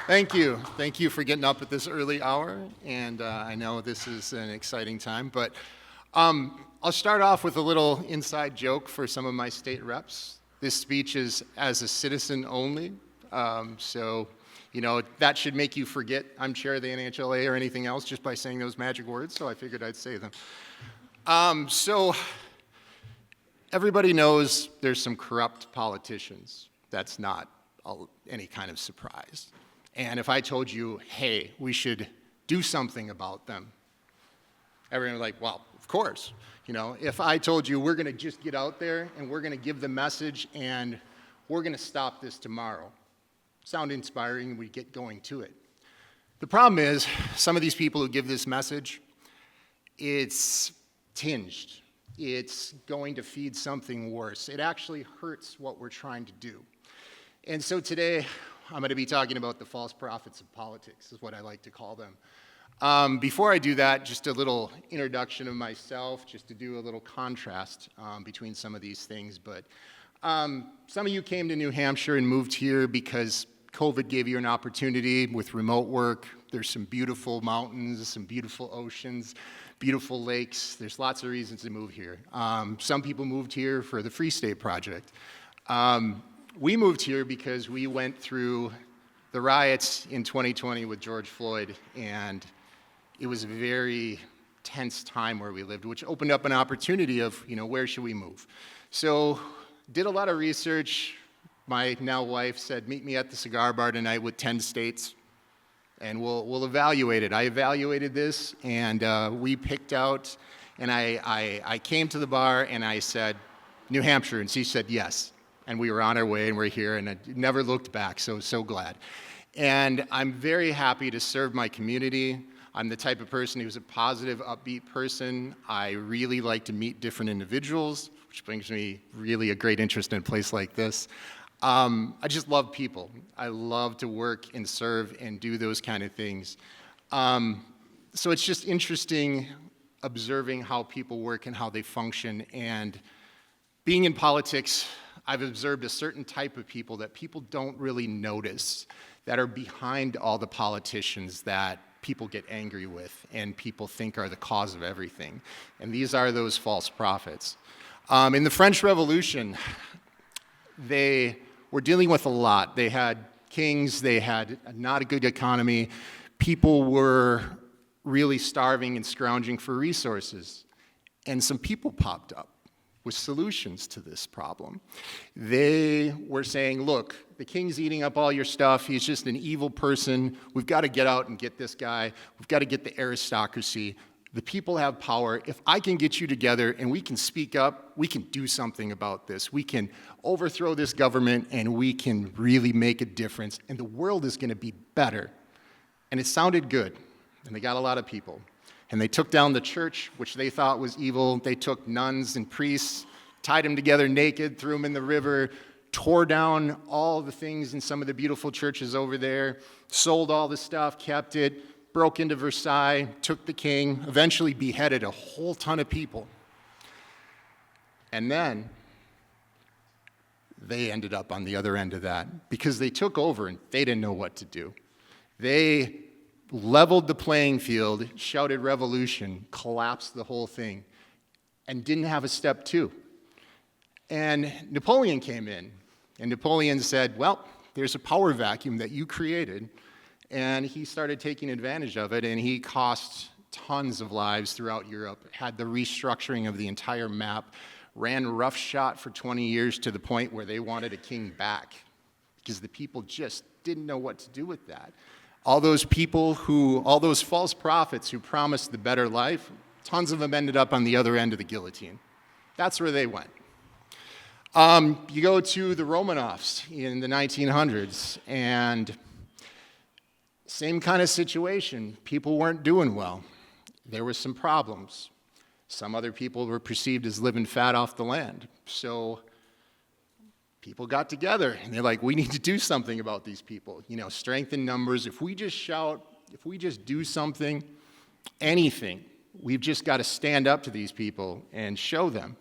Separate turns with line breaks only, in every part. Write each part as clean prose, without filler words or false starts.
Thank you. Thank you for getting up at this early hour, and I know this is an exciting time, but I'll start off with a little inside joke for some of my state reps. This speech is as a citizen only, so that should make you forget I'm chair of the NHLA or anything else just by saying those magic words, so I figured I'd say them. So everybody knows there's some corrupt politicians. That's not any kind of surprise. And if I told you, hey, we should do something about them, everyone would be like, well, of course. If I told you we're going to just get out there and we're going to give the message and we're going to stop this tomorrow, sound inspiring, we get going to it. The problem is, some of these people who give this message, it's tinged. It's going to feed something worse. It actually hurts what we're trying to do. And so today, I'm going to be talking about the false prophets of politics, is what I like to call them. Before I do that, just a little introduction of myself, just to do a little contrast between some of these things. But some of you came to New Hampshire and moved here because COVID gave you an opportunity with remote work. There's some beautiful mountains, some beautiful oceans, beautiful lakes. There's lots of reasons to move here. Some people moved here for the Free State Project. We moved here because we went through the riots in 2020 with George Floyd, and it was a very tense time where we lived, which opened up an opportunity of, where should we move? So, did a lot of research. My now wife said, meet me at the cigar bar tonight with 10 states, and we'll evaluate it. I evaluated this, and we picked out, and I came to the bar, and I said, New Hampshire, and she said yes. And we were on our way, and we're here, and I never looked back, so glad. And I'm very happy to serve my community. I'm the type of person who's a positive, upbeat person. I really like to meet different individuals, which brings me really a great interest in a place like this. I just love people. I love to work and serve and do those kind of things. So it's just interesting observing how people work and how they function. And being in politics, I've observed a certain type of people that people don't really notice, that are behind all the politicians that people get angry with and people think are the cause of everything. And these are those false prophets. In the French Revolution, they were dealing with a lot. They had kings, they had not a good economy. People were really starving and scrounging for resources. And some people popped up with solutions to this problem. They were saying, look, the king's eating up all your stuff. He's just an evil person. We've got to get out and get this guy. We've got to get the aristocracy. The people have power. If I can get you together and we can speak up, we can do something about this. We can overthrow this government and we can really make a difference. And the world is going to be better. And it sounded good. And they got a lot of people. And they took down the church, which they thought was evil. They took nuns and priests, tied them together naked, threw them in the river, tore down all the things in some of the beautiful churches over there, sold all the stuff, kept it, broke into Versailles, took the king, eventually beheaded a whole ton of people. And then they ended up on the other end of that because they took over and they didn't know what to do. They leveled the playing field, shouted revolution, collapsed the whole thing, and didn't have a step two. And Napoleon came in, and Napoleon said, well, there's a power vacuum that you created, and he started taking advantage of it, and he cost tons of lives throughout Europe, had the restructuring of the entire map, ran roughshod for 20 years to the point where they wanted a king back, because the people just didn't know what to do with that. All those false prophets who promised the better life, tons of them ended up on the other end of the guillotine. That's where they went. You go to the Romanovs in the 1900s, and same kind of situation. People weren't doing well. There were some problems. Some other people were perceived as living fat off the land. So people got together, and they're like, we need to do something about these people. Strength in numbers. If we just shout, if we just do something, anything, we've just got to stand up to these people and show them.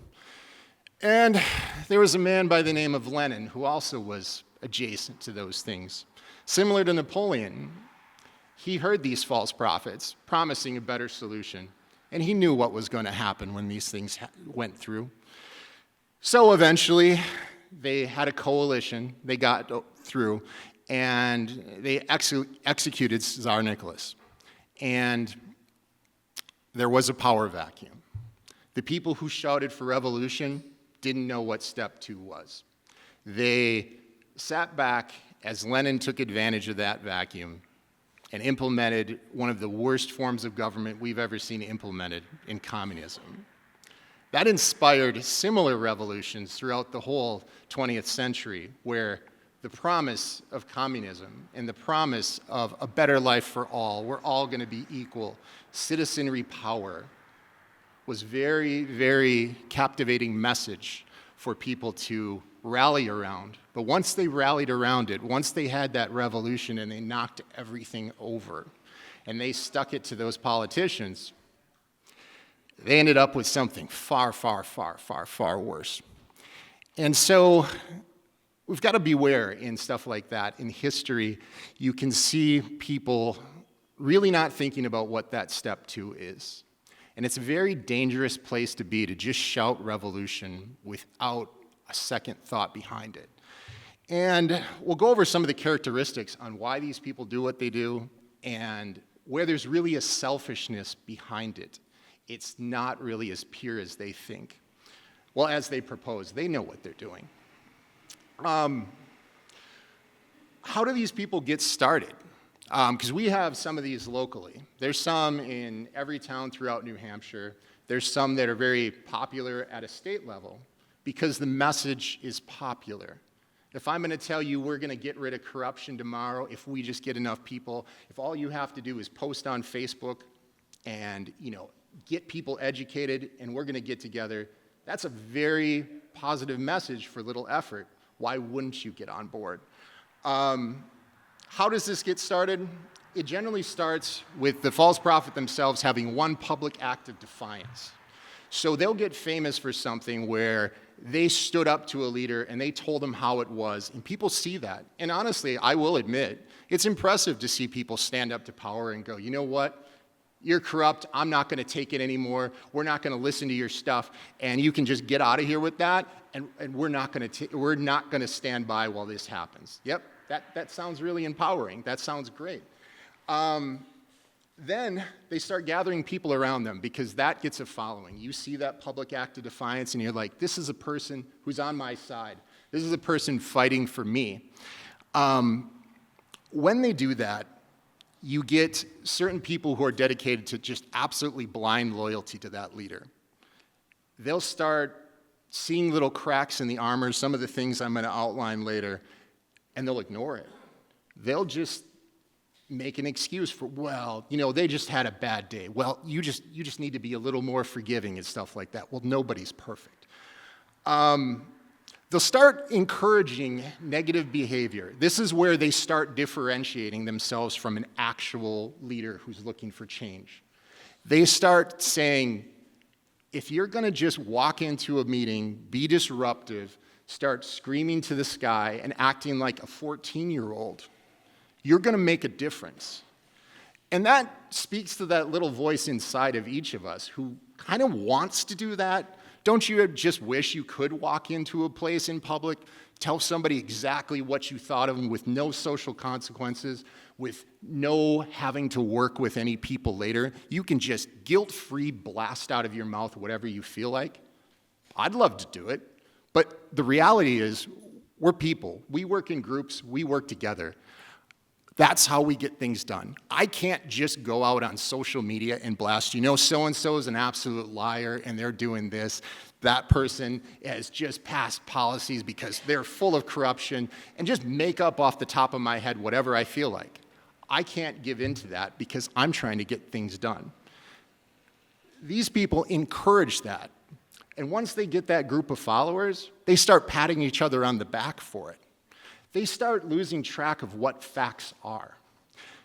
And there was a man by the name of Lenin who also was adjacent to those things. Similar to Napoleon, he heard these false prophets promising a better solution, and he knew what was going to happen when these things went through. So eventually, they had a coalition, they got through, and they executed Tsar Nicholas. And there was a power vacuum. The people who shouted for revolution didn't know what step 2 was. They sat back as Lenin took advantage of that vacuum and implemented one of the worst forms of government we've ever seen implemented in communism. That inspired similar revolutions throughout the whole 20th century, where the promise of communism and the promise of a better life for all, we're all going to be equal, citizenry power, was very, very captivating message for people to rally around. But once they rallied around it, once they had that revolution and they knocked everything over, and they stuck it to those politicians, they ended up with something far, far, far, far, far worse. And so we've got to beware in stuff like that. In history, you can see people really not thinking about what that step 2 is. And it's a very dangerous place to be, to just shout revolution without a second thought behind it. And we'll go over some of the characteristics on why these people do what they do and where there's really a selfishness behind it. It's not really as pure as they think. Well, as they propose, they know what they're doing. How do these people get started? Because we have some of these locally. There's some in every town throughout New Hampshire. There's some that are very popular at a state level because the message is popular. If I'm going to tell you we're going to get rid of corruption tomorrow, if we just get enough people, if all you have to do is post on Facebook and, get people educated and we're going to get together, that's a very positive message for little effort. Why wouldn't you get on board? How does this get started? It generally starts with the false prophet themselves having one public act of defiance. So they'll get famous for something where they stood up to a leader and they told him how it was, and people see that. And honestly, I will admit, it's impressive to see people stand up to power and go, you know what? You're corrupt, I'm not going to take it anymore, we're not going to listen to your stuff, and you can just get out of here with that, and we're not going to stand by while this happens. Yep, that sounds really empowering. That sounds great. Then they start gathering people around them because that gets a following. You see that public act of defiance and you're like, this is a person who's on my side. This is a person fighting for me. When they do that, you get certain people who are dedicated to just absolutely blind loyalty to that leader. They'll start seeing little cracks in the armor, some of the things I'm going to outline later, and they'll ignore it. They'll just make an excuse for, well, they just had a bad day. Well, you just need to be a little more forgiving and stuff like that. Well, nobody's perfect. They'll start encouraging negative behavior. This is where they start differentiating themselves from an actual leader who's looking for change. They start saying, if you're going to just walk into a meeting, be disruptive, start screaming to the sky and acting like a 14-year-old, you're going to make a difference. And that speaks to that little voice inside of each of us who kind of wants to do that. Don't you just wish you could walk into a place in public, tell somebody exactly what you thought of them with no social consequences, with no having to work with any people later? You can just guilt-free blast out of your mouth whatever you feel like. I'd love to do it. But the reality is, we're people. We work in groups. We work together. That's how we get things done. I can't just go out on social media and blast, so-and-so is an absolute liar and they're doing this. That person has just passed policies because they're full of corruption, and just make up off the top of my head whatever I feel like. I can't give in to that because I'm trying to get things done. These people encourage that. And once they get that group of followers, they start patting each other on the back for it. They start losing track of what facts are.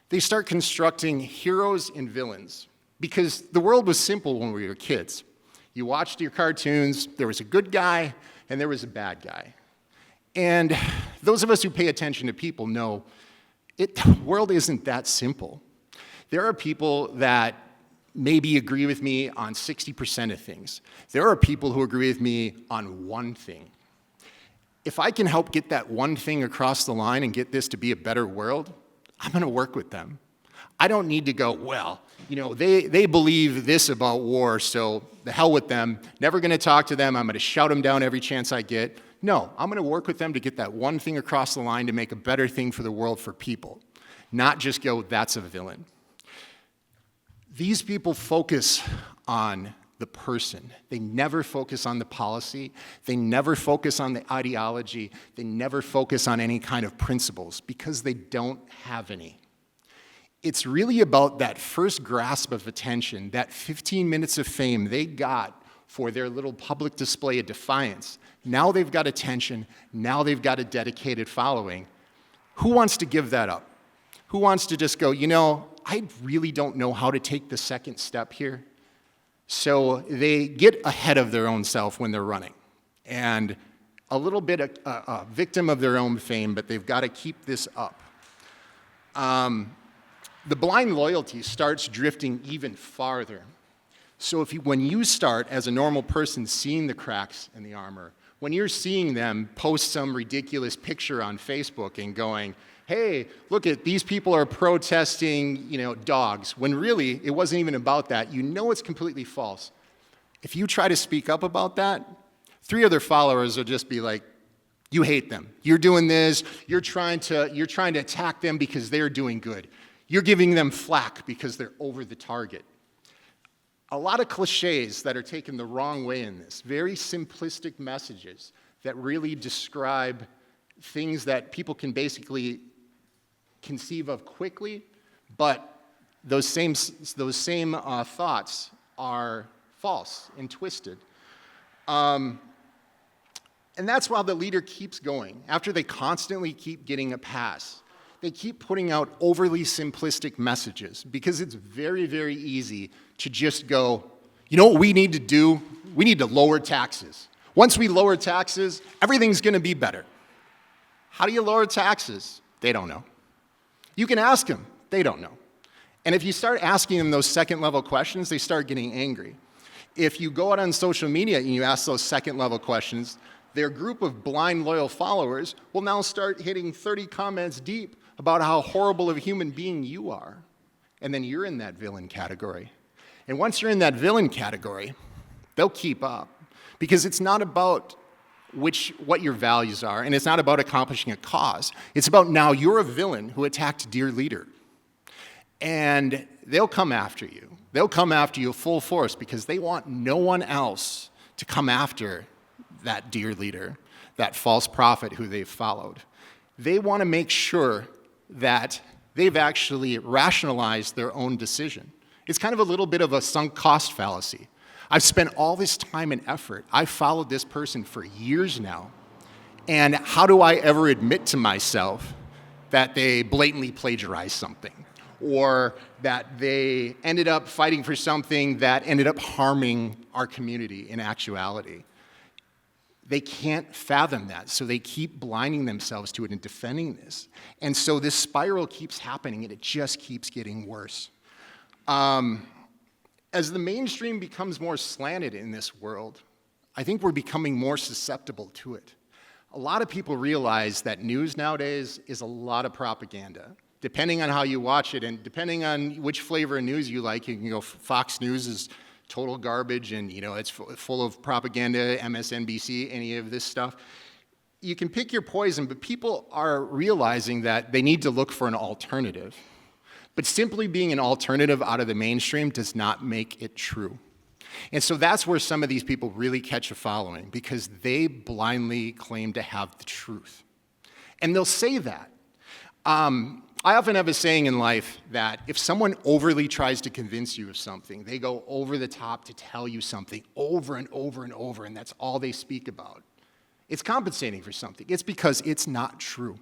They start constructing heroes and villains because the world was simple when we were kids. You watched your cartoons, there was a good guy and there was a bad guy. And those of us who pay attention to people know The world isn't that simple. There are people that maybe agree with me on 60% of things. There are people who agree with me on one thing. If I can help get that one thing across the line and get this to be a better world, I'm going to work with them. I don't need to go, well, they believe this about war, so the hell with them. Never going to talk to them. I'm going to shout them down every chance I get. No, I'm going to work with them to get that one thing across the line to make a better thing for the world for people, not just go, that's a villain. These people focus on the person. They never focus on the policy. They never focus on the ideology. They never focus on any kind of principles because they don't have any. It's really about that first grasp of attention, that 15 minutes of fame they got for their little public display of defiance. Now they've got attention. Now they've got a dedicated following. Who wants to give that up? Who wants to just go, I really don't know how to take the second step here? So they get ahead of their own self when they're running. And a little bit a victim of their own fame, but they've got to keep this up. The blind loyalty starts drifting even farther. So when you start, as a normal person, seeing the cracks in the armor, when you're seeing them post some ridiculous picture on Facebook and going, hey, look at these people are protesting, dogs, when really it wasn't even about that. It's completely false. If you try to speak up about that, 3 other followers will just be like, you hate them. You're doing this. You're trying to attack them because they're doing good. You're giving them flack because they're over the target. A lot of cliches that are taken the wrong way in this, very simplistic messages that really describe things that people can basically conceive of quickly, but those same thoughts are false and twisted. And that's why the leader keeps going. After they constantly keep getting a pass, they keep putting out overly simplistic messages because it's very, very easy to just go, what we need to do? We need to lower taxes. Once we lower taxes, everything's going to be better. How do you lower taxes? They don't know. You can ask them. They don't know. And if you start asking them those second-level questions, they start getting angry. If you go out on social media and you ask those second-level questions, their group of blind, loyal followers will now start hitting 30 comments deep about how horrible of a human being you are. And then you're in that villain category. And once you're in that villain category, they'll keep up. Because it's not about what your values are, and it's not about accomplishing a cause. It's about now you're a villain who attacked a dear leader. And they'll come after you. They'll come after you full force because they want no one else to come after that dear leader, that false prophet who they've followed. They want to make sure that they've actually rationalized their own decision. It's kind of a little bit of a sunk cost fallacy. I've spent all this time and effort. I've followed this person for years now. And how do I ever admit to myself that they blatantly plagiarized something? Or that they ended up fighting for something that ended up harming our community in actuality? They can't fathom that, so they keep blinding themselves to it and defending this. And so this spiral keeps happening, and it just keeps getting worse. As the mainstream becomes more slanted in this world, I think we're becoming more susceptible to it. A lot of people realize that news nowadays is a lot of propaganda. Depending on how you watch it and depending on which flavor of news you like, you can go Fox News is total garbage and it's full of propaganda, MSNBC, any of this stuff. You can pick your poison, but people are realizing that they need to look for an alternative. But simply being an alternative out of the mainstream does not make it true. And so that's where some of these people really catch a following, because they blindly claim to have the truth. And they'll say that. I often have a saying in life that if someone overly tries to convince you of something, they go over the top to tell you something over and over and over, and that's all they speak about. It's compensating for something. It's because it's not true.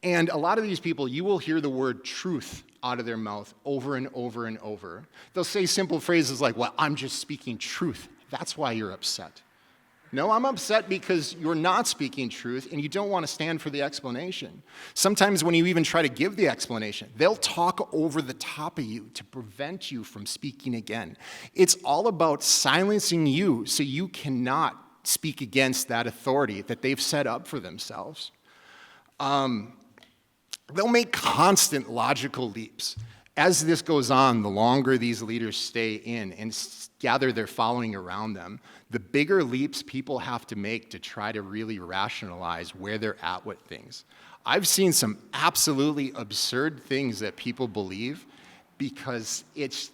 And a lot of these people, you will hear the word truth out of their mouth over and over and over. They'll say simple phrases like, well, I'm just speaking truth. That's why you're upset. No, I'm upset because you're not speaking truth and you don't want to stand for the explanation. Sometimes when you even try to give the explanation, they'll talk over the top of you to prevent you from speaking again. It's all about silencing you so you cannot speak against that authority that they've set up for themselves. They'll make constant logical leaps. As this goes on, the longer these leaders stay in and gather their following around them, the bigger leaps people have to make to try to really rationalize where they're at with things. I've seen some absolutely absurd things that people believe because it's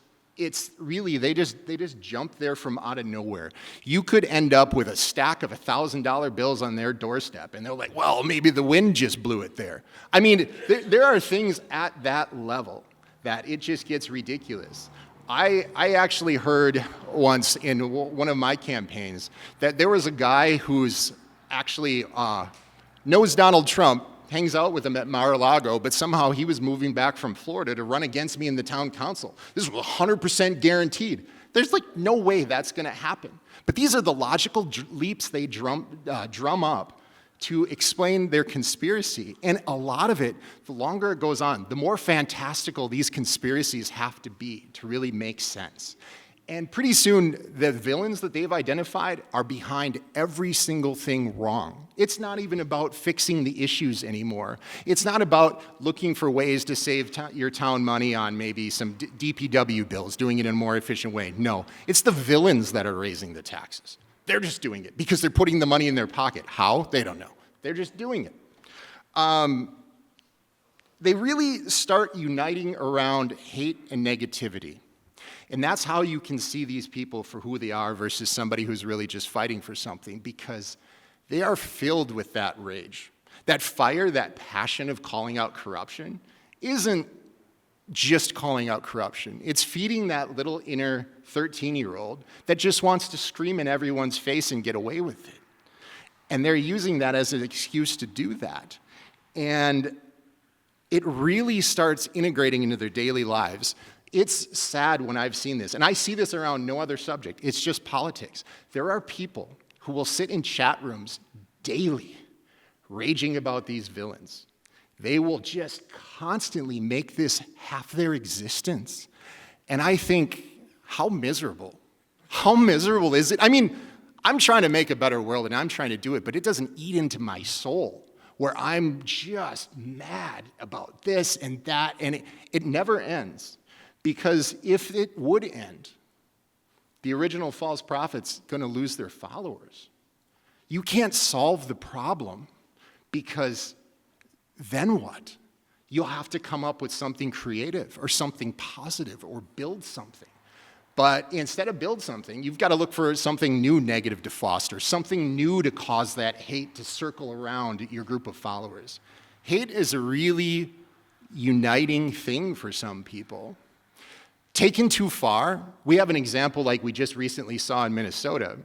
really, they just jump there from out of nowhere. You could end up with a stack of $1,000 bills on their doorstep, and they're like, well, maybe the wind just blew it there. I mean, there are things at that level that it just gets ridiculous. I actually heard once in one of my campaigns that there was a guy who's actually knows Donald Trump, hangs out with him at Mar-a-Lago, but somehow he was moving back from Florida to run against me in the town council. This was 100% guaranteed. There's like no way that's gonna happen. But these are the logical leaps they drum up to explain their conspiracy. And a lot of it, the longer it goes on, the more fantastical these conspiracies have to be to really make sense. And pretty soon, the villains that they've identified are behind every single thing wrong. It's not even about fixing the issues anymore. It's not about looking for ways to save your town money on maybe some DPW bills, doing it in a more efficient way. No, it's the villains that are raising the taxes. They're just doing it because they're putting the money in their pocket. How? They don't know. They're just doing it. They really start uniting around hate and negativity. And that's how you can see these people for who they are versus somebody who's really just fighting for something, because they are filled with that rage. That fire, that passion of calling out corruption isn't just calling out corruption. It's feeding that little inner 13-year-old that just wants to scream in everyone's face and get away with it. And they're using that as an excuse to do that. And it really starts integrating into their daily lives. It's sad when I've seen this, and I see this around no other subject. It's just politics. There are people who will sit in chat rooms daily raging about these villains. They will just constantly make this half their existence. And I think, how miserable? How miserable is it? I mean, I'm trying to make a better world, and I'm trying to do it, but it doesn't eat into my soul, where I'm just mad about this and that, and it never ends. Because if it would end, the original false prophet's going to lose their followers. You can't solve the problem, because then what? You'll have to come up with something creative or something positive or build something. But instead of build something, you've got to look for something new negative to foster, something new to cause that hate to circle around your group of followers. Hate is a really uniting thing for some people. Taken too far, we have an example like we just recently saw in Minnesota,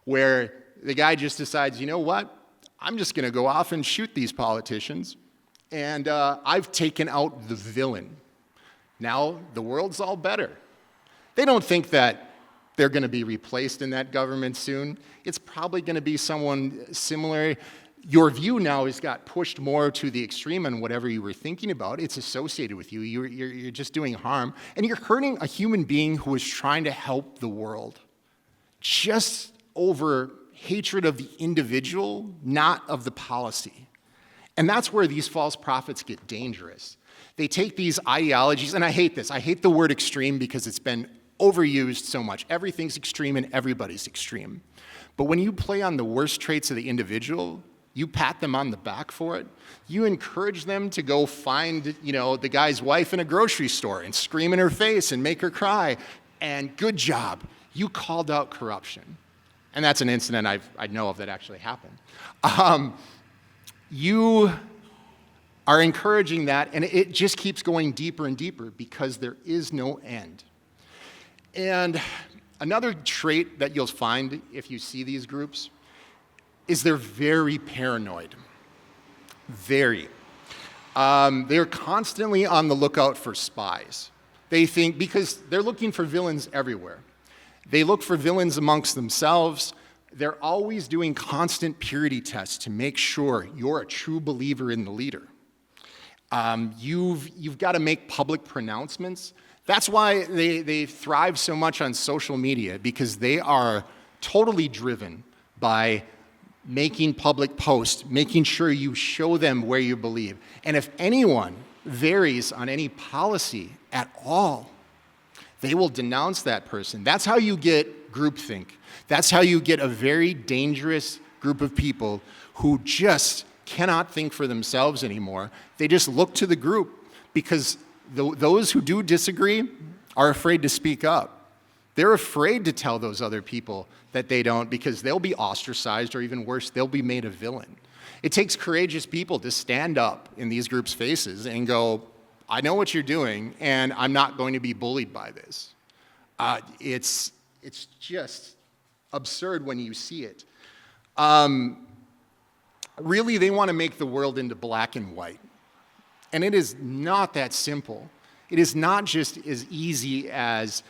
where the guy just decides, you know what? I'm just going to go off and shoot these politicians, and I've taken out the villain. Now the world's all better. They don't think that they're going to be replaced in that government soon. It's probably going to be someone similar. Your view now has got pushed more to the extreme on whatever you were thinking about. It's associated with you. You're just doing harm. And you're hurting a human being who is trying to help the world just over hatred of the individual, not of the policy. And that's where these false prophets get dangerous. They take these ideologies, and I hate this. I hate the word extreme because it's been overused so much. Everything's extreme and everybody's extreme. But when you play on the worst traits of the individual, you pat them on the back for it. You encourage them to go find, the guy's wife in a grocery store and scream in her face and make her cry. And good job. You called out corruption. And that's an incident I know of that actually happened. You are encouraging that, and it just keeps going deeper and deeper because there is no end. And another trait that you'll find if you see these groups is they're very paranoid. Very. They're constantly on the lookout for spies. They think, because they're looking for villains everywhere. They look for villains amongst themselves. They're always doing constant purity tests to make sure you're a true believer in the leader. You've got to make public pronouncements. That's why they thrive so much on social media, because they are totally driven by making public posts, making sure you show them where you believe. And if anyone varies on any policy at all, they will denounce that person. That's how you get groupthink. That's how you get a very dangerous group of people who just cannot think for themselves anymore. They just look to the group, because those who do disagree are afraid to speak up. They're afraid to tell those other people that they don't, because they'll be ostracized, or even worse, they'll be made a villain. It takes courageous people to stand up in these groups' faces and go, I know what you're doing, and I'm not going to be bullied by this. It's just absurd when you see it. Really, they want to make the world into black and white. And it is not that simple. It is not just as easy as,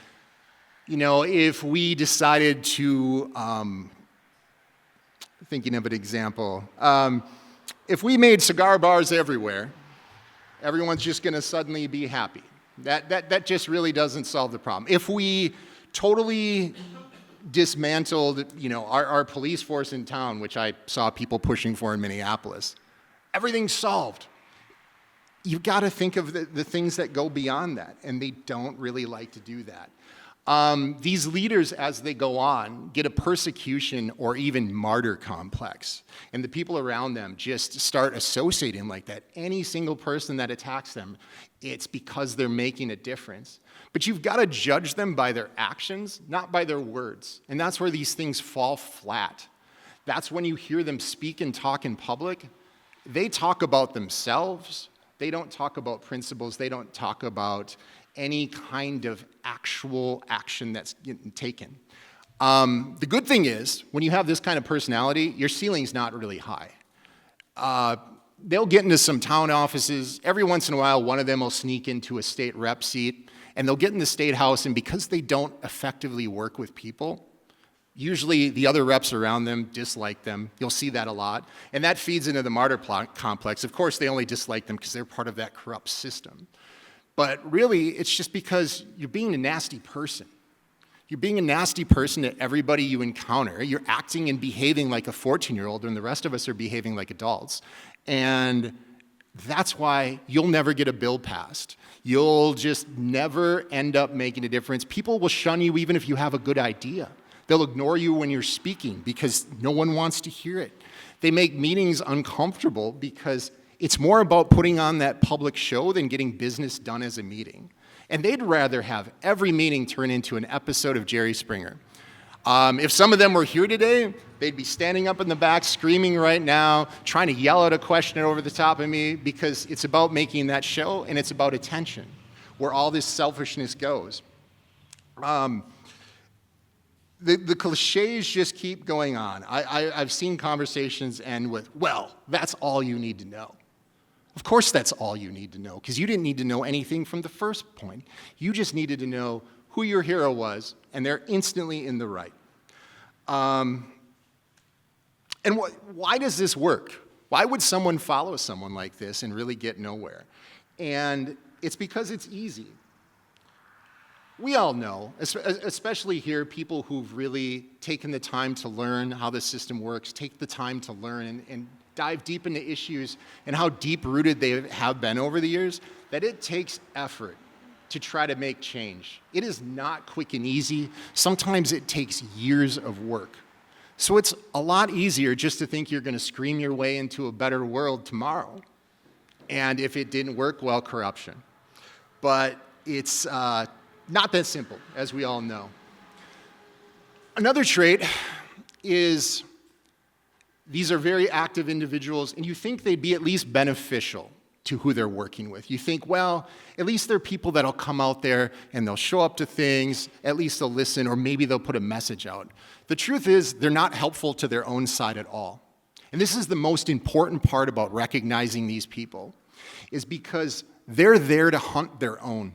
if we decided to, thinking of an example, if we made cigar bars everywhere, everyone's just going to suddenly be happy. That just really doesn't solve the problem. If we totally dismantled, our police force in town, which I saw people pushing for in Minneapolis, everything's solved. You've got to think of the things that go beyond that, and they don't really like to do that. These leaders, as they go on, get a persecution or even martyr complex, and the people around them just start associating like that. Any single person that attacks them, it's because they're making a difference. But you've got to judge them by their actions, not by their words, and that's where these things fall flat. That's when you hear them speak and talk in public. They talk about themselves. They don't talk about principles. They don't talk about any kind of actual action that's getting taken. The good thing is, when you have this kind of personality, your ceiling's not really high. They'll get into some town offices. Every once in a while, one of them will sneak into a state rep seat, and they'll get in the state house, and because they don't effectively work with people, usually the other reps around them dislike them. You'll see that a lot. And that feeds into the martyr complex. Of course, they only dislike them because they're part of that corrupt system. But really, it's just because you're being a nasty person. You're being a nasty person to everybody you encounter. You're acting and behaving like a 14-year-old, and the rest of us are behaving like adults. And that's why you'll never get a bill passed. You'll just never end up making a difference. People will shun you even if you have a good idea. They'll ignore you when you're speaking because no one wants to hear it. They make meetings uncomfortable because it's more about putting on that public show than getting business done as a meeting. And they'd rather have every meeting turn into an episode of Jerry Springer. If some of them were here today, they'd be standing up in the back, screaming right now, trying to yell out a question over the top of me, because it's about making that show, and it's about attention, where all this selfishness goes. The cliches just keep going on. I've seen conversations end with, well, that's all you need to know. Of course that's all you need to know, because you didn't need to know anything from the first point. You just needed to know who your hero was, and they're instantly in the right. And why does this work? Why would someone follow someone like this and really get nowhere? And it's because it's easy. We all know, especially here, people who've really taken the time to learn how the system works, take the time to learn and dive deep into issues and how deep-rooted they have been over the years, that it takes effort to try to make change. It is not quick and easy. Sometimes it takes years of work. So it's a lot easier just to think you're going to scream your way into a better world tomorrow. And if it didn't work, well, corruption. But it's not that simple, as we all know. Another trait is these are very active individuals, and you think they'd be at least beneficial to who they're working with. You think, well, at least they're people that'll come out there and they'll show up to things, at least they'll listen, or maybe they'll put a message out. The truth is, they're not helpful to their own side at all. And this is the most important part about recognizing these people, is because they're there to hunt their own.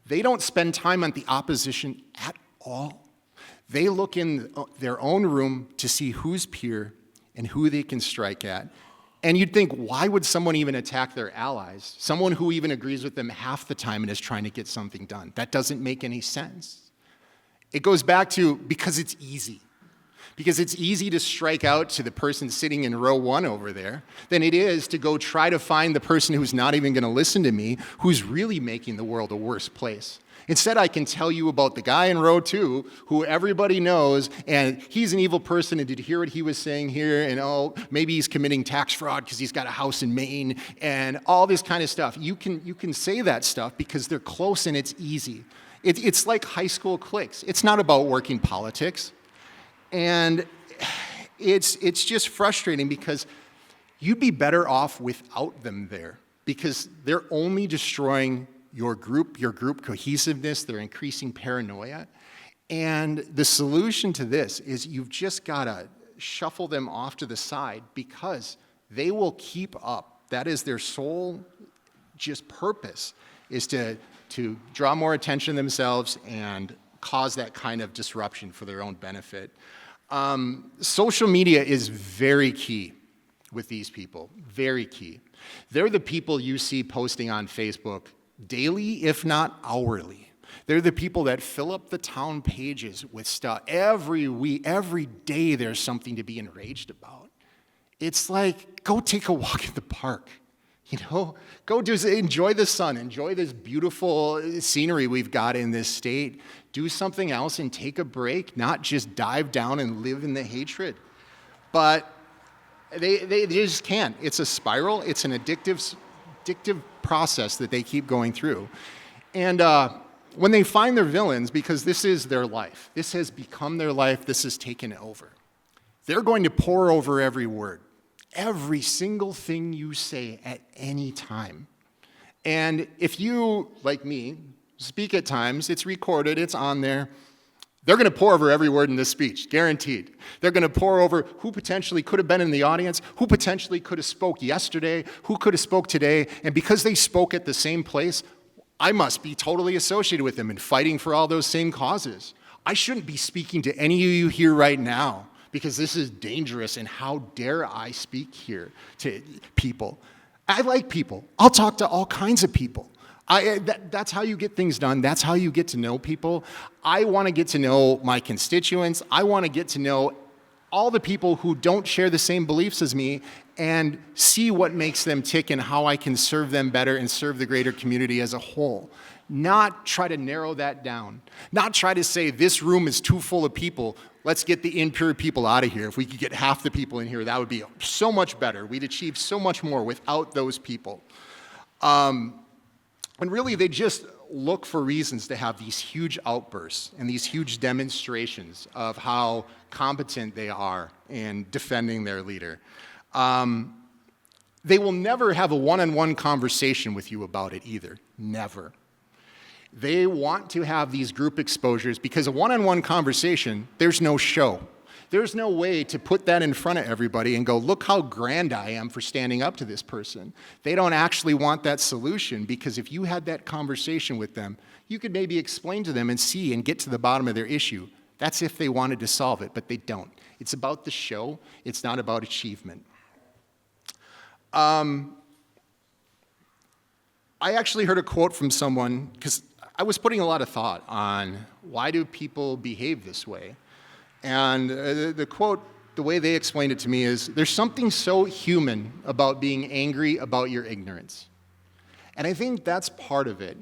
They don't spend time on the opposition at all. They look in their own room to see who's peer and who they can strike at. And you'd think, why would someone even attack their allies? Someone who even agrees with them half the time and is trying to get something done. That doesn't make any sense. It goes back to because it's easy. Because it's easy to strike out to the person sitting in row 1 over there than it is to go try to find the person who's not even going to listen to me, who's really making the world a worse place. Instead, I can tell you about the guy in row 2 who everybody knows, and he's an evil person, and did you hear what he was saying here? And oh, maybe he's committing tax fraud because he's got a house in Maine, and all this kind of stuff. You can say that stuff because they're close and it's easy. It's like high school cliques. It's not about working politics. And it's just frustrating because you'd be better off without them there because they're only destroying your group cohesiveness, they're increasing paranoia. And the solution to this is you've just got to shuffle them off to the side because they will keep up. That is their sole just purpose, is to draw more attention to themselves and cause that kind of disruption for their own benefit. Social media is very key with these people, very key. They're the people you see posting on Facebook daily, if not hourly. They're the people that fill up the town pages with stuff. Every week, every day there's something to be enraged about. It's like, go take a walk in the park. Go enjoy the sun, enjoy this beautiful scenery we've got in this state. Do something else and take a break, not just dive down and live in the hatred. But they just can't. It's a spiral. It's an addictive process that they keep going through. And when they find their villains, because this is their life, this has become their life, this has taken over, they're going to pour over every word. Every single thing you say at any time. And if you, like me, speak at times, it's recorded, it's on there, they're going to pour over every word in this speech, guaranteed. They're going to pour over who potentially could have been in the audience, who potentially could have spoke yesterday, who could have spoke today, and because they spoke at the same place, I must be totally associated with them and fighting for all those same causes. I shouldn't be speaking to any of you here right now, because this is dangerous, and how dare I speak here to people. I like people. I'll talk to all kinds of people. That's how you get things done. That's how you get to know people. I want to get to know my constituents. I want to get to know all the people who don't share the same beliefs as me and see what makes them tick and how I can serve them better and serve the greater community as a whole. Not try to narrow that down. Not try to say this room is too full of people. Let's get the impure people out of here. If we could get half the people in here, that would be so much better. We'd achieve so much more without those people. And really, they just look for reasons to have these huge outbursts and these huge demonstrations of how competent they are in defending their leader. They will never have a one-on-one conversation with you about it either. Never. They want to have these group exposures because a one-on-one conversation, there's no show. There's no way to put that in front of everybody and go, look how grand I am for standing up to this person. They don't actually want that solution because if you had that conversation with them, you could maybe explain to them and see and get to the bottom of their issue. That's if they wanted to solve it, but they don't. It's about the show. It's not about achievement. I actually heard a quote from someone, because I was putting a lot of thought on why do people behave this way. And the quote, the way they explained it to me is, there's something so human about being angry about your ignorance. And I think that's part of it.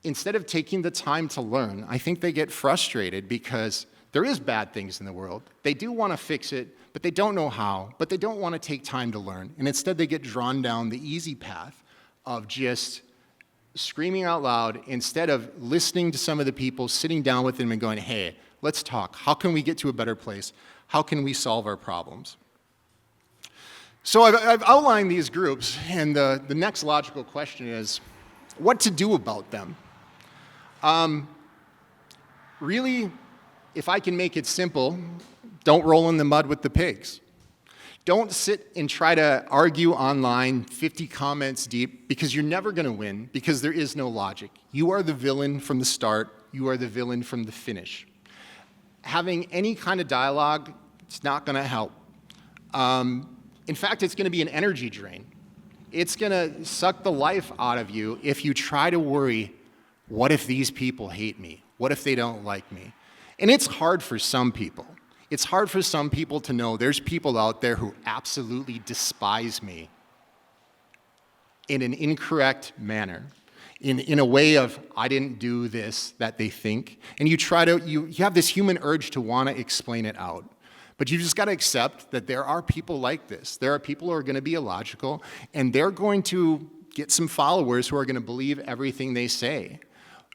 Instead of taking the time to learn, I think they get frustrated because there is bad things in the world. They do want to fix it, but they don't know how, but they don't want to take time to learn. And instead they get drawn down the easy path of just screaming out loud instead of listening to some of the people, sitting down with them and going, hey, let's talk. How can we get to a better place? How can we solve our problems? So I've outlined these groups, and the next logical question is, what to do about them? Really, if I can make it simple, don't roll in the mud with the pigs. Don't sit and try to argue online 50 comments deep because you're never going to win because there is no logic. You are the villain from the start. You are the villain from the finish. having any kind of dialogue, it's not going to help. In fact, it's going to be an energy drain. It's going to suck the life out of you if you try to worry, what if these people hate me? What if they don't like me? And it's hard for some people. It's hard for some people to know there's people out there who absolutely despise me in an incorrect manner, in a way of, I didn't do this, that they think. And you have this human urge to want to explain it out. But you just got to accept that there are people like this. There are people who are going to be illogical, and they're going to get some followers who are going to believe everything they say.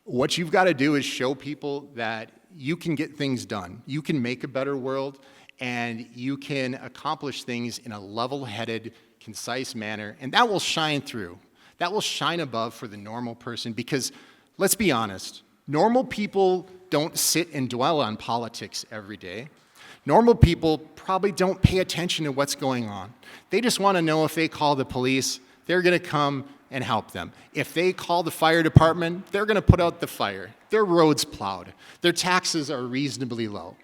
What you've got to do is show people that you can get things done. You can make a better world, and you can accomplish things in a level-headed, concise manner, and that will shine through. That will shine above for the normal person, because let's be honest, normal people don't sit and dwell on politics every day. Normal people probably don't pay attention to what's going on. They just want to know if they call the police, they're going to come and help them. If they call the fire department, they're going to put out the fire. Their roads plowed. Their taxes are reasonably low.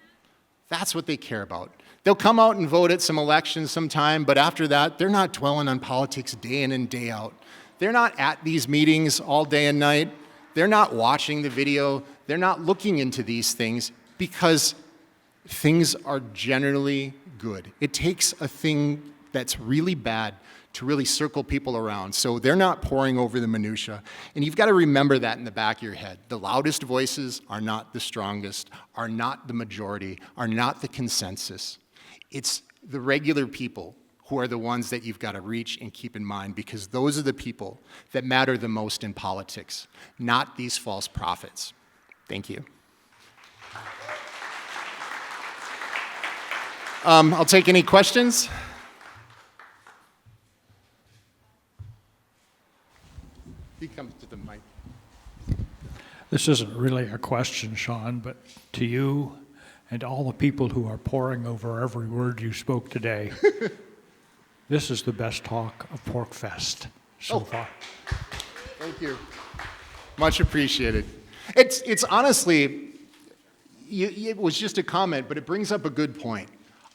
That's what they care about. They'll come out and vote at some elections sometime, but after that, they're not dwelling on politics day in and day out. They're not at these meetings all day and night. They're not watching the video. They're not looking into these things because things are generally good. It takes a thing that's really bad to really circle people around. So they're not poring over the minutia. And you've got to remember that in the back of your head. The loudest voices are not the strongest, are not the majority, are not the consensus. It's the regular people who are the ones that you've got to reach and keep in mind, because those are the people that matter the most in politics, not these false prophets. Thank you. I'll take any questions. He comes to the mic.
This isn't really a question, Shawn, but to you and all the people who are poring over every word you spoke today, this is the best talk of PorkFest so far.
Thank you. Much appreciated. It's honestly, it was just a comment, but it brings up a good point.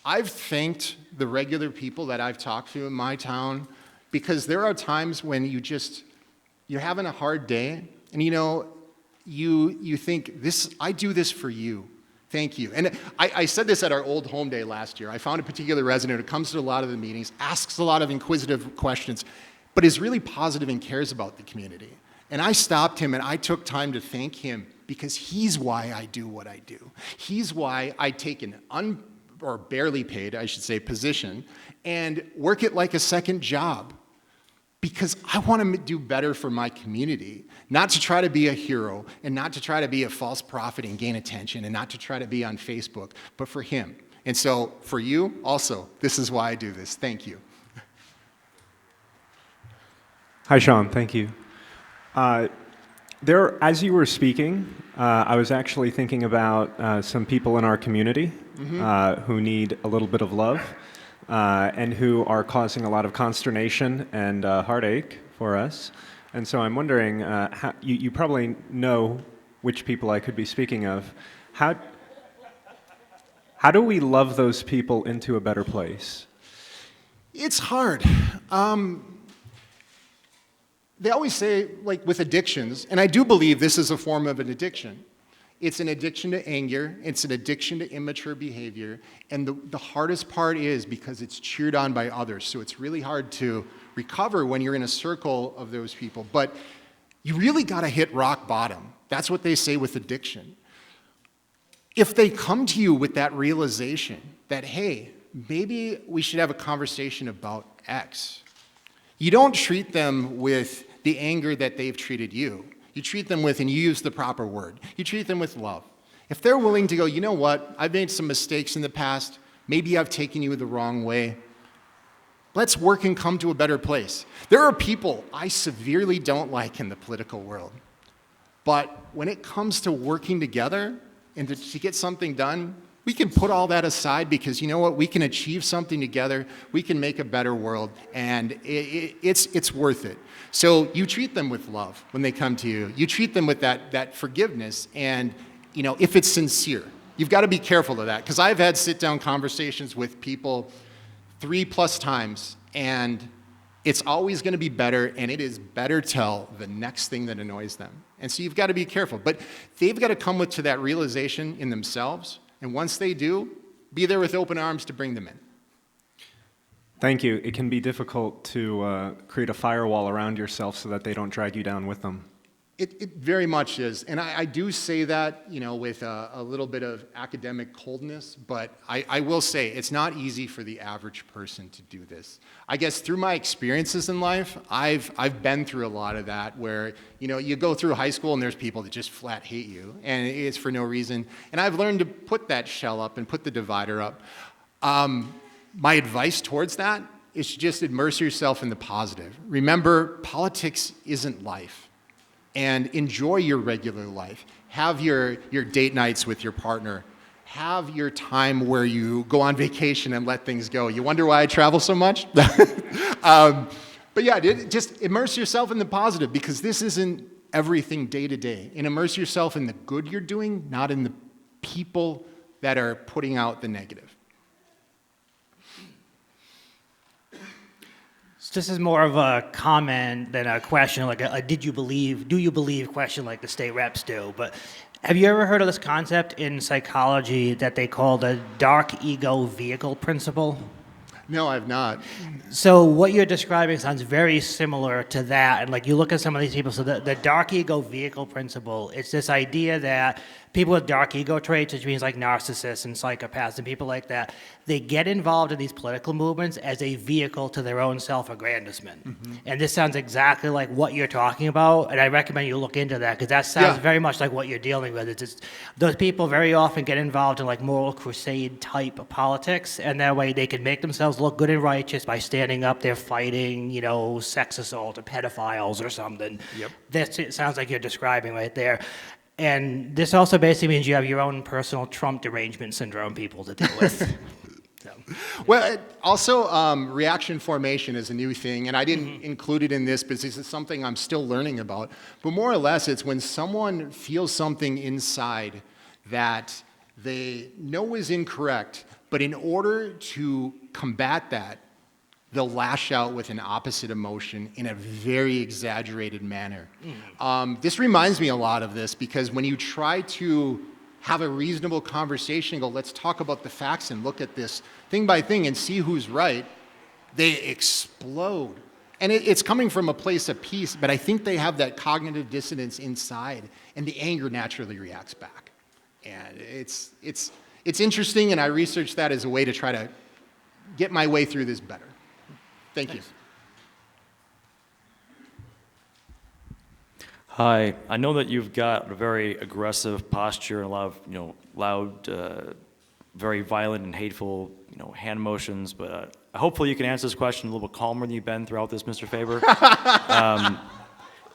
I've thanked the regular people that I've talked to in my town, because there are times when you're having a hard day, and you think, I do this for you. Thank you. And I said this at our old home day last year. I found a particular resident who comes to a lot of the meetings, asks a lot of inquisitive questions, but is really positive and cares about the community. And I stopped him and I took time to thank him, because he's why I do what I do. He's why I take an or barely paid, I should say, position and work it like a second job. Because I want to do better for my community, not to try to be a hero and not to try to be a false prophet and gain attention and not to try to be on Facebook, but for him. And so for you also, this is why I do this. Thank you.
Hi, Shawn. Thank you. As you were speaking, I was actually thinking about some people in our community who need a little bit of love. And who are causing a lot of consternation and heartache for us. And so I'm wondering, you probably know which people I could be speaking of. How do we love those people into a better place?
It's hard. They always say, like with addictions, and I do believe this is a form of an addiction. It's an addiction to anger, it's an addiction to immature behavior, and the hardest part is because it's cheered on by others, so it's really hard to recover when you're in a circle of those people. But you really got to hit rock bottom. That's what they say with addiction. If they come to you with that realization that, hey, maybe we should have a conversation about X, you don't treat them with the anger that they've treated you. You treat them with, and you use the proper word, you treat them with love. If they're willing to go, you know what, I've made some mistakes in the past, maybe I've taken you the wrong way, let's work and come to a better place. There are people I severely don't like in the political world, but when it comes to working together and to get something done, we can put all that aside, because you know what, we can achieve something together, we can make a better world, and it's worth it. So you treat them with love when they come to you. You treat them with that forgiveness, and if it's sincere. you've got to be careful of that, because I've had sit-down conversations with people 3+ times, and it's always going to be better, and it is better tell the next thing that annoys them. And so you've got to be careful. But they've got to come to that realization in themselves, and once they do, be there with open arms to bring them in.
Thank you. It can be difficult to create a firewall around yourself so that they don't drag you down with them.
It very much is, and I do say that, with a little bit of academic coldness, but I will say it's not easy for the average person to do this. I guess through my experiences in life, I've been through a lot of that where, you go through high school and there's people that just flat hate you, and it's for no reason, and I've learned to put that shell up and put the divider up. My advice towards that is just immerse yourself in the positive. Remember, politics isn't life. And enjoy your regular life. Have your date nights with your partner. Have your time where you go on vacation and let things go. You wonder why I travel so much? But yeah, just immerse yourself in the positive, because this isn't everything day to day. And immerse yourself in the good you're doing, not in the people that are putting out the negative.
This is more of a comment than a question, like a do you believe question like the state reps do. But have you ever heard of this concept in psychology that they call the dark ego vehicle principle?
No, I've not.
So what you're describing sounds very similar to that. And like you look at some of these people, so the dark ego vehicle principle, it's this idea that people with dark ego traits, which means like narcissists and psychopaths and people like that, they get involved in these political movements as a vehicle to their own self-aggrandizement. Mm-hmm. And this sounds exactly like what you're talking about, and I recommend you look into that, because that sounds very much like what you're dealing with. It's just, those people very often get involved in like moral crusade type of politics, and that way they can make themselves look good and righteous by standing up there fighting, sex assault or pedophiles or something. Yep. That's it sounds like you're describing right there. And this also basically means you have your own personal Trump derangement syndrome people to deal with. So.
Well, also reaction formation is a new thing, and I didn't include it in this because this is something I'm still learning about. But more or less, it's when someone feels something inside that they know is incorrect, but in order to combat that, they'll lash out with an opposite emotion in a very exaggerated manner. This reminds me a lot of this, because when you try to have a reasonable conversation and go, let's talk about the facts and look at this thing by thing and see who's right, they explode. And it's coming from a place of peace, but I think they have that cognitive dissonance inside, and the anger naturally reacts back. And it's interesting, and I researched that as a way to try to get my way through this better. Thank you.
Hi, I know that you've got a very aggressive posture, a lot of loud, very violent and hateful hand motions, but hopefully you can answer this question a little bit calmer than you've been throughout this, Mr. Faber.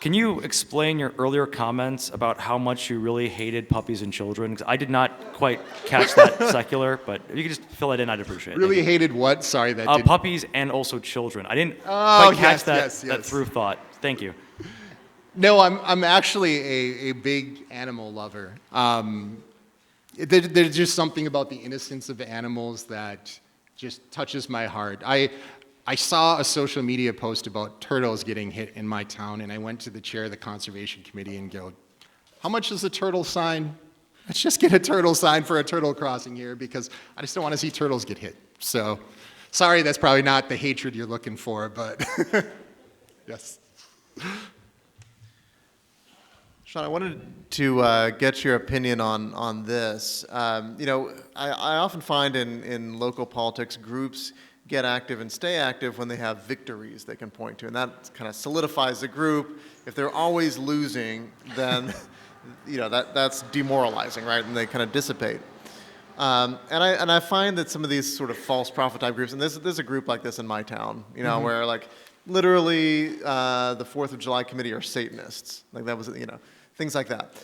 Can you explain your earlier comments about how much you really hated puppies and children? 'Cause I did not quite catch that secular, but if you could just fill it in, I'd appreciate it.
Really hated what? Sorry, that did...
Puppies and also children. I didn't quite catch that through thought. Thank you.
No, I'm actually a big animal lover. There's just something about the innocence of animals that just touches my heart. I saw a social media post about turtles getting hit in my town, and I went to the chair of the conservation committee and go, how much is a turtle sign? Let's just get a turtle sign for a turtle crossing here, because I just don't want to see turtles get hit. So, sorry, that's probably not the hatred you're looking for, but yes.
Shawn, I wanted to get your opinion on this. I often find in local politics, groups get active and stay active when they have victories they can point to, and that kind of solidifies the group. If they're always losing, then that's demoralizing, right? And they kind of dissipate. And I find that some of these sort of false prophet type groups, and there's a group like this in my town, where like literally the 4th of July committee are Satanists, like that was things like that,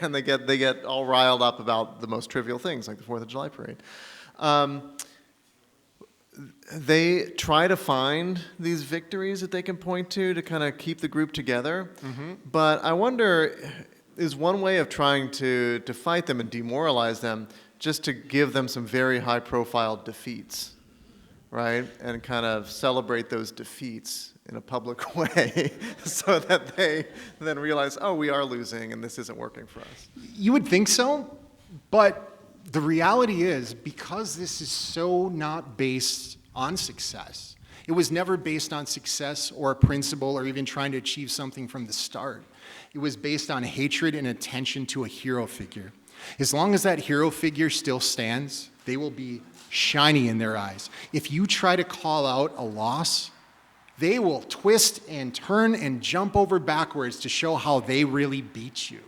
and they get all riled up about the most trivial things like the 4th of July parade. They try to find these victories that they can point to kind of keep the group together. Mm-hmm. But I wonder, is one way of trying to fight them and demoralize them, just to give them some very high-profile defeats, right? And kind of celebrate those defeats in a public way so that they then realize, oh, we are losing and this isn't working for us.
You would think so, but the reality is, because this is so not based on success, it was never based on success or a principle or even trying to achieve something from the start. It was based on hatred and attention to a hero figure. As long as that hero figure still stands, they will be shiny in their eyes. If you try to call out a loss, they will twist and turn and jump over backwards to show how they really beat you.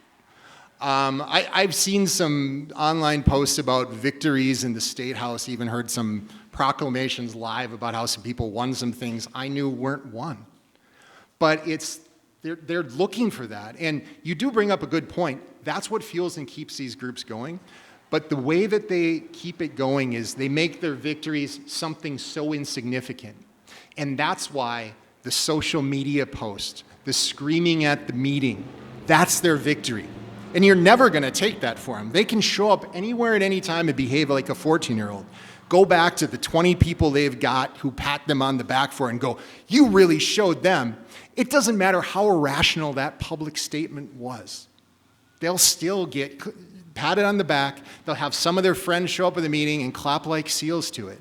I've seen some online posts about victories in the State House, even heard some proclamations live about how some people won some things I knew weren't won. But they're looking for that. And you do bring up a good point. That's what fuels and keeps these groups going. But the way that they keep it going is they make their victories something so insignificant. And that's why the social media post, the screaming at the meeting, that's their victory. And you're never going to take that for them. They can show up anywhere at any time and behave like a 14-year-old. Go back to the 20 people they've got who pat them on the back for it and go, you really showed them. It doesn't matter how irrational that public statement was. They'll still get patted on the back. They'll have some of their friends show up at the meeting and clap like seals to it.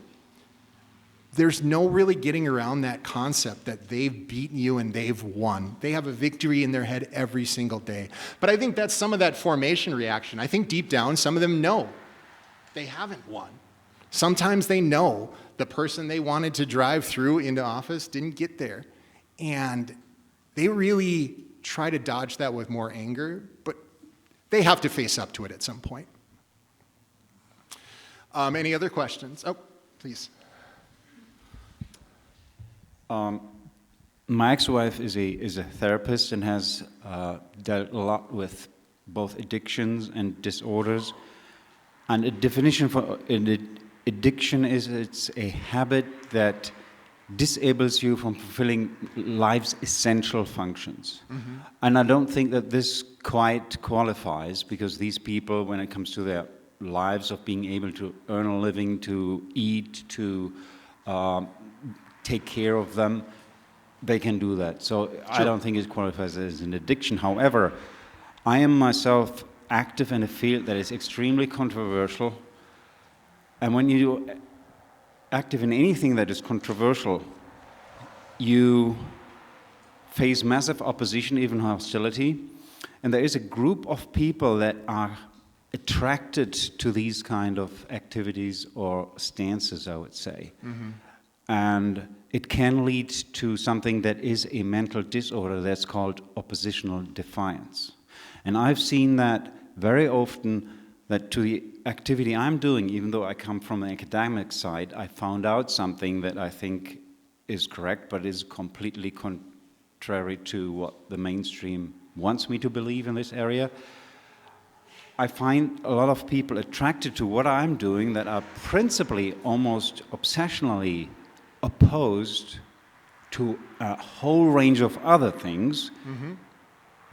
There's no really getting around that concept that they've beaten you and they've won. They have a victory in their head every single day. But I think that's some of that formation reaction. I think deep down, some of them know they haven't won. Sometimes they know the person they wanted to drive through into office didn't get there. And they really try to dodge that with more anger, but they have to face up to it at some point. Any other questions? Oh, please.
My ex-wife is a therapist and has dealt a lot with both addictions and disorders. And a definition for addiction is it's a habit that disables you from fulfilling life's essential functions. Mm-hmm. And I don't think that this quite qualifies, because these people, when it comes to their lives of being able to earn a living, to eat, to take care of them, they can do that. So sure. I don't think it qualifies as an addiction. However, I am myself active in a field that is extremely controversial. And when you're active in anything that is controversial, you face massive opposition, even hostility. And there is a group of people that are attracted to these kind of activities or stances, I would say. Mm-hmm. And it can lead to something that is a mental disorder that's called oppositional defiance. And I've seen that very often, that to the activity I'm doing, even though I come from an academic side, I found out something that I think is correct, but is completely contrary to what the mainstream wants me to believe in this area. I find a lot of people attracted to what I'm doing that are principally, almost obsessionally opposed to a whole range of other things. Mm-hmm.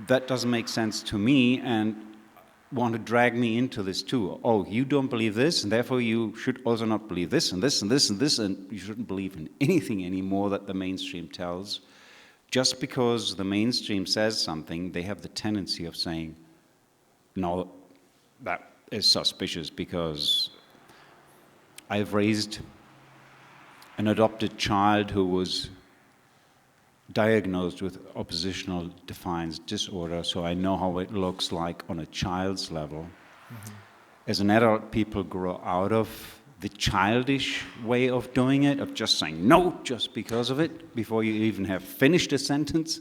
That doesn't make sense to me, and want to drag me into this too. Oh, you don't believe this, and therefore you should also not believe this, and this, and this, and this, and you shouldn't believe in anything anymore that the mainstream tells. Just because the mainstream says something, they have the tendency of saying, no, that is suspicious, because I've raised an adopted child who was diagnosed with oppositional defiance disorder, so I know how it looks like on a child's level. Mm-hmm. As an adult, people grow out of the childish way of doing it, of just saying no just because of it, before you even have finished a sentence.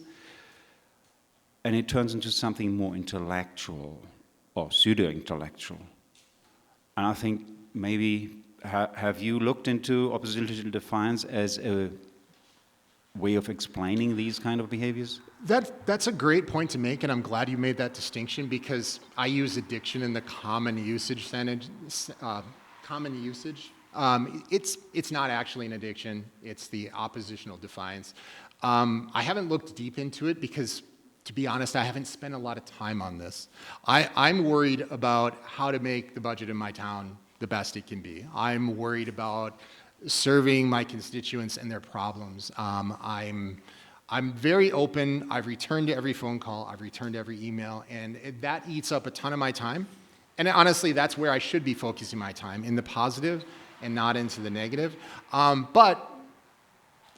And it turns into something more intellectual or pseudo-intellectual. And I think maybe, have you looked into oppositional defiance as a way of explaining these kind of behaviors?
That's a great point to make, and I'm glad you made that distinction, because I use addiction in the common usage sentence. Common usage. It's not actually an addiction. It's the oppositional defiance. I haven't looked deep into it because, to to be honest, I haven't spent a lot of time on this. I'm worried about how to make the budget in my town the best it can be. I'm worried about serving my constituents and their problems. I'm very open. I've returned to every phone call. I've returned to every email, and that eats up a ton of my time. And honestly, that's where I should be focusing my time, in the positive and not into the negative. But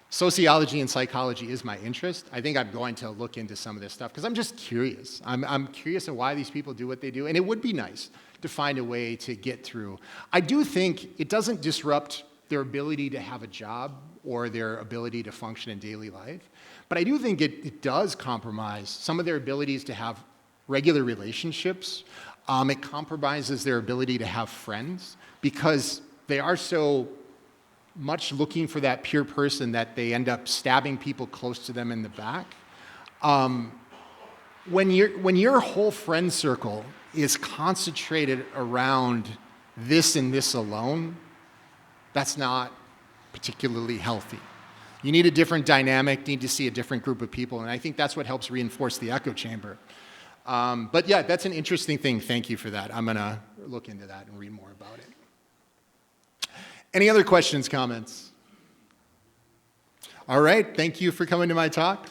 sociology and psychology is my interest. I think I'm going to look into some of this stuff because I'm just curious. I'm curious of why these people do what they do, and it would be nice to find a way to get through. I do think it doesn't disrupt their ability to have a job or their ability to function in daily life, but I do think it does compromise some of their abilities to have regular relationships. It compromises their ability to have friends because they are so much looking for that pure person that they end up stabbing people close to them in the back. When your whole friend circle is concentrated around this and this alone, that's not particularly healthy. You need a different dynamic, need to see a different group of people, and I think that's what helps reinforce the echo chamber. But yeah, that's an interesting thing. Thank you for that. I'm gonna look into that and read more about it. Any other questions, comments? All right, thank you for coming to my talk.